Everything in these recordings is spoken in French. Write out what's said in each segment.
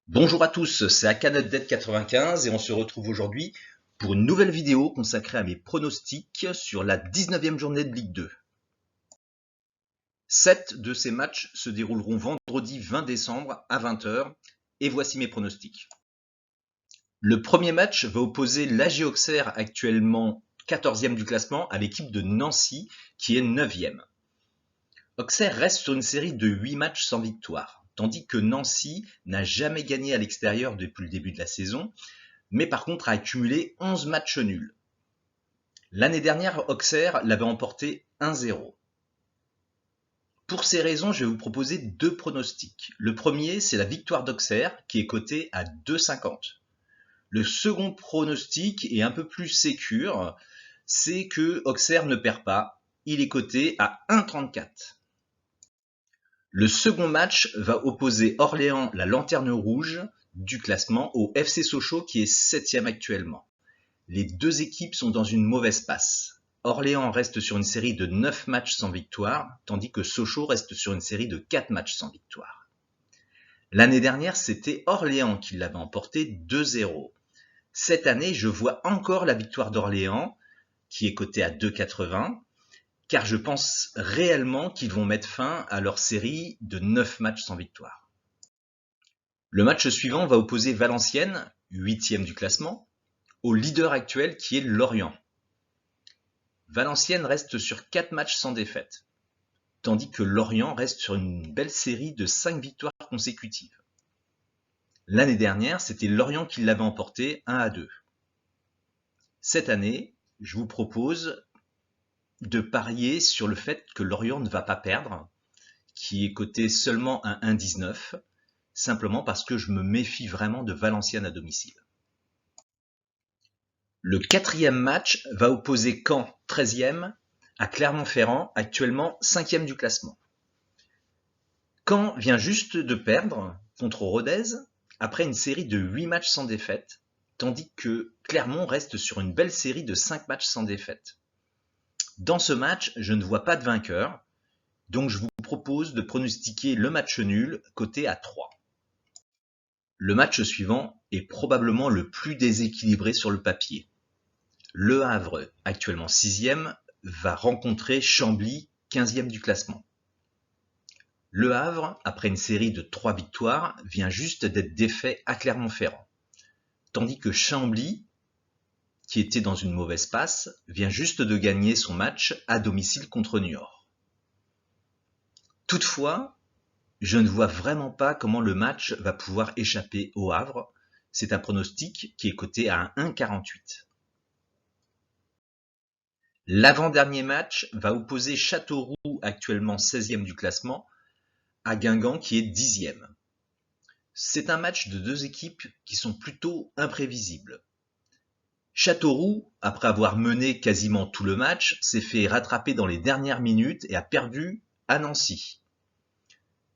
Bonjour à tous, c'est AKNetDead95 et on se retrouve aujourd'hui pour une nouvelle vidéo consacrée à mes pronostics sur la 19e journée de Ligue 2. 7 de ces matchs se dérouleront vendredi 20 décembre à 20 h et voici mes pronostics. Le premier match va opposer l'AG Auxerre, actuellement 14e du classement, à l'équipe de Nancy qui est 9e. Auxerre reste sur une série de 8 matchs sans victoire, tandis que Nancy n'a jamais gagné à l'extérieur depuis le début de la saison, mais par contre a accumulé 11 matchs nuls. L'année dernière, Auxerre l'avait emporté 1-0. Pour ces raisons, je vais vous proposer deux pronostics. Le premier, c'est la victoire d'Auxerre, qui est cotée à 2,50. Le second pronostic est un peu plus sécure, c'est que Auxerre ne perd pas, il est coté à 1,34. Le second match va opposer Orléans, la lanterne rouge du classement, au FC Sochaux qui est 7e actuellement. Les deux équipes sont dans une mauvaise passe. Orléans reste sur une série de 9 matchs sans victoire, tandis que Sochaux reste sur une série de 4 matchs sans victoire. L'année dernière, c'était Orléans qui l'avait emporté 2-0. Cette année, je vois encore la victoire d'Orléans, qui est cotée à 2,80, car je pense réellement qu'ils vont mettre fin à leur série de 9 matchs sans victoire. Le match suivant va opposer Valenciennes, 8e du classement, au leader actuel qui est Lorient. Valenciennes reste sur 4 matchs sans défaite, tandis que Lorient reste sur une belle série de 5 victoires consécutives. L'année dernière, c'était Lorient qui l'avait emporté 1-2. Cette année, je vous propose de parier sur le fait que Lorient ne va pas perdre, qui est coté seulement à 1,19, simplement parce que je me méfie vraiment de Valenciennes à domicile. Le quatrième match va opposer Caen, 13e, à Clermont-Ferrand, actuellement 5e du classement. Caen vient juste de perdre contre Rodez après une série de 8 matchs sans défaite, tandis que Clermont reste sur une belle série de 5 matchs sans défaite. Dans ce match, je ne vois pas de vainqueur, donc je vous propose de pronostiquer le match nul coté à 3. Le match suivant est probablement le plus déséquilibré sur le papier. Le Havre, actuellement 6e, va rencontrer Chambly, 15e du classement. Le Havre, après une série de 3 victoires, vient juste d'être défait à Clermont-Ferrand, tandis que Chambly, qui était dans une mauvaise passe, vient juste de gagner son match à domicile contre Niort. Toutefois, je ne vois vraiment pas comment le match va pouvoir échapper au Havre. C'est un pronostic qui est coté à 1,48. L'avant-dernier match va opposer Châteauroux, actuellement 16e du classement, à Guingamp qui est 10e. C'est un match de deux équipes qui sont plutôt imprévisibles. Châteauroux, après avoir mené quasiment tout le match, s'est fait rattraper dans les dernières minutes et a perdu à Nancy.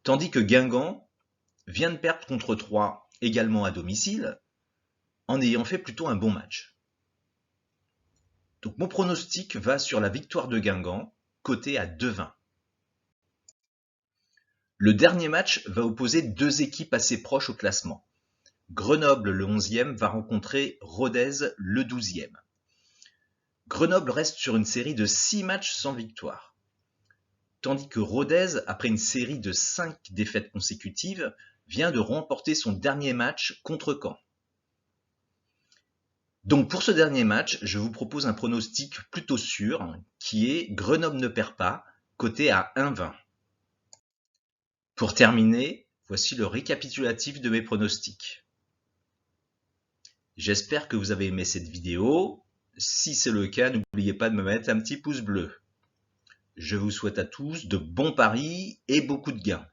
Tandis que Guingamp vient de perdre contre Troyes, également à domicile, en ayant fait plutôt un bon match. Donc mon pronostic va sur la victoire de Guingamp, coté à 2,20. Le dernier match va opposer deux équipes assez proches au classement. Grenoble, le 11e, va rencontrer Rodez, le 12e. Grenoble reste sur une série de 6 matchs sans victoire, tandis que Rodez, après une série de 5 défaites consécutives, vient de remporter son dernier match contre Caen. Donc pour ce dernier match, je vous propose un pronostic plutôt sûr, qui est Grenoble ne perd pas, coté à 1,20. Pour terminer, voici le récapitulatif de mes pronostics. J'espère que vous avez aimé cette vidéo. Si c'est le cas, n'oubliez pas de me mettre un petit pouce bleu. Je vous souhaite à tous de bons paris et beaucoup de gains.